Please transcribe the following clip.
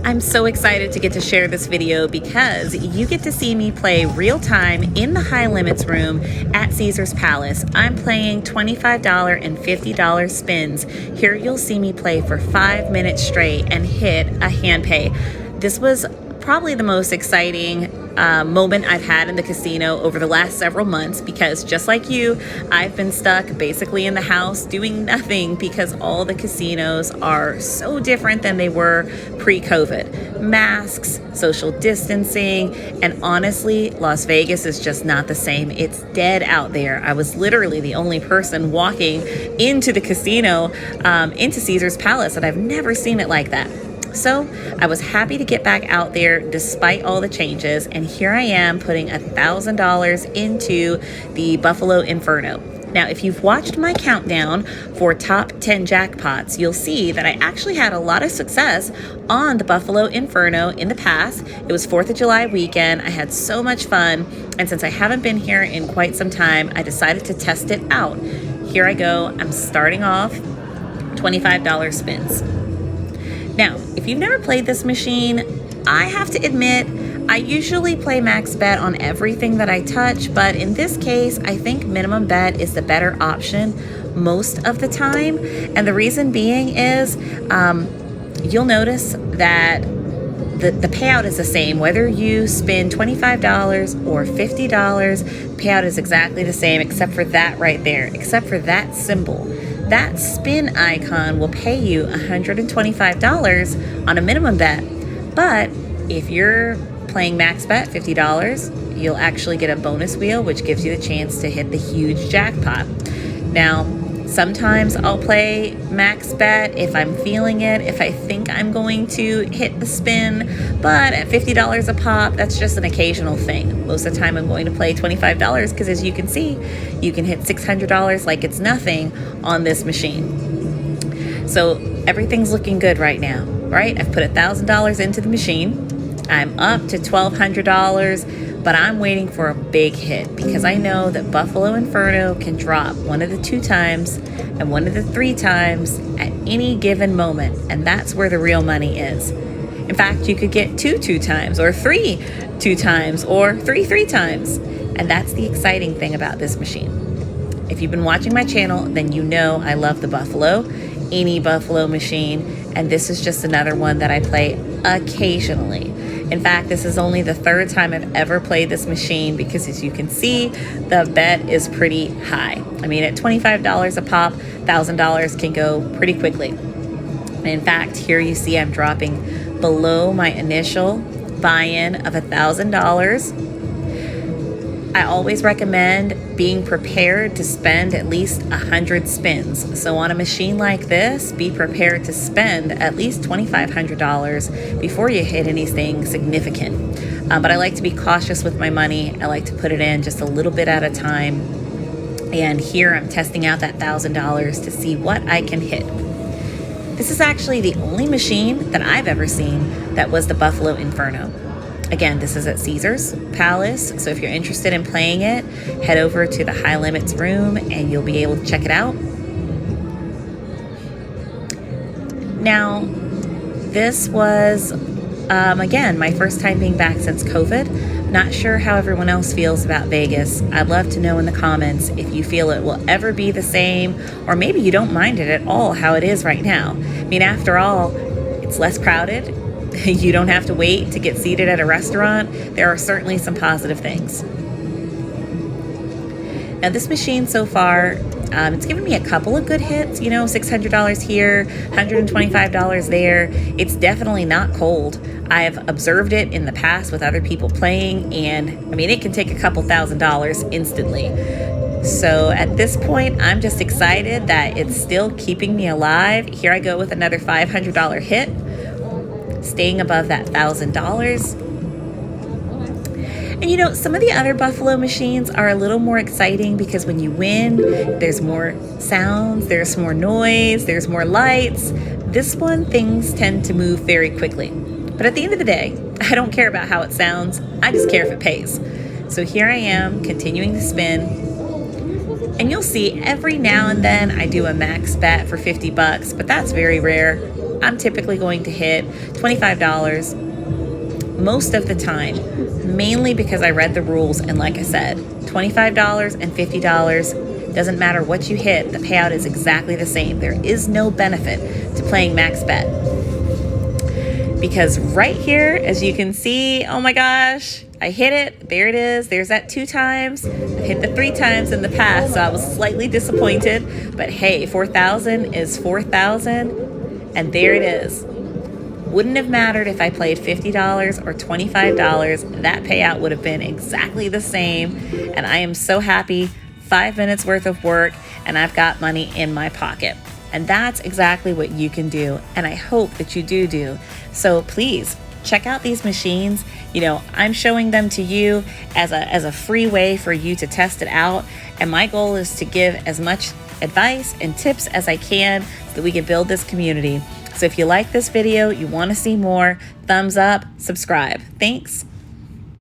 I'm so excited to get to share this video because you get to see me play real time in the high limits room at Caesar's Palace. I'm playing $25 and $50 spins. Here you'll see me play for 5 minutes straight and hit a hand pay. This was probably the most exciting moment I've had in the casino over the last several months because just like you, I've been stuck basically in the house doing nothing because all the casinos are so different than they were pre-COVID. Masks, social distancing, and honestly, Las Vegas is just not the same. It's dead out there. I was literally the only person walking into the casino, into Caesar's Palace, and I've never seen it like that. So I was happy to get back out there despite all the changes, and here I am putting $1,000 into the Buffalo Inferno. Now, if you've watched my countdown for top 10 jackpots, you'll see that I actually had a lot of success on the Buffalo Inferno in the past. It was 4th of July weekend. I had so much fun, and since I haven't been here in quite some time, I decided to test it out. Here I go. I'm starting off $25 spins. Now, if you've never played this machine, I have to admit, I usually play max bet on everything that I touch, but in this case, I think minimum bet is the better option most of the time. And the reason being is, you'll notice that the payout is the same. Whether you spend $25 or $50, payout is exactly the same, except for that right there, except for that symbol. That spin icon will pay you $125 on a minimum bet. But if you're playing max bet, $50, you'll actually get a bonus wheel, which gives you the chance to hit the huge jackpot. Now, sometimes I'll play max bet if I'm feeling it, if I think I'm going to hit the spin, but at $50 a pop, that's just an occasional thing. Most of the time I'm going to play $25 because as you can see, you can hit $600 like it's nothing on this machine. So everything's looking good right now, right? I've put $1,000 into the machine. I'm up to $1,200, but I'm waiting for a big hit because I know that Buffalo Inferno can drop one of the 2 times and one of the 3 times at any given moment, and that's where the real money is. In fact, you could get 2 times or 3 2 times or 3 times, and that's the exciting thing about this machine. If you've been watching my channel, then you know I love the Buffalo, any Buffalo machine, and this is just another one that I play occasionally. In fact, this is only the 3rd time I've ever played this machine because as you can see, the bet is pretty high. I mean, at $25 a pop, $1,000 can go pretty quickly. And in fact, here you see I'm dropping below my initial buy-in of $1,000. I always recommend being prepared to spend at least 100 spins. So on a machine like this, be prepared to spend at least $2,500 before you hit anything significant. But I like to be cautious with my money. I like to put it in just a little bit at a time. And here I'm testing out that $1,000 to see what I can hit. This is actually the only machine that I've ever seen that was the Buffalo Inferno. Again, this is at Caesar's Palace, so if you're interested in playing it, head over to the high limits room and you'll be able to check it out. Now, this was, again, my first time being back since COVID. Not sure how everyone else feels about Vegas. I'd love to know in the comments if you feel it will ever be the same, or maybe you don't mind it at all how it is right now. I mean, after all, it's less crowded. You don't have to wait to get seated at a restaurant. There are certainly some positive things. Now this machine so far, it's given me a couple of good hits, you know, $600 here, $125 there. It's definitely not cold. I've observed it in the past with other people playing, and I mean, it can take a couple $1,000s instantly. So at this point, I'm just excited that it's still keeping me alive. Here I go with another $500 hit, staying above that $1,000. And you know, some of the other Buffalo machines are a little more exciting because when you win, there's more sounds, there's more noise, there's more lights. This one, things tend to move very quickly. But at the end of the day, I don't care about how it sounds. I just care if it pays. So here I am continuing to spin. And you'll see every now and then I do a max bet for $50, but that's very rare. I'm typically going to hit $25 most of the time, mainly because I read the rules. And like I said, $25 and $50, doesn't matter what you hit, the payout is exactly the same. There is no benefit to playing max bet. Because right here, as you can see, oh my gosh, I hit it. There it is. There's that 2 times. I've hit the 3 times in the past, so I was slightly disappointed. But hey, 4,000 is 4,000, and there it is. Wouldn't have mattered if I played $50 or $25. That payout would have been exactly the same. And I am so happy. 5 minutes worth of work, and I've got money in my pocket. And that's exactly what you can do. And I hope that you do. So please check out these machines. You know, I'm showing them to you as a free way for you to test it out. And my goal is to give as much advice and tips as I can so that we can build this community. So if you like this video, you want to see more, thumbs up, subscribe. Thanks.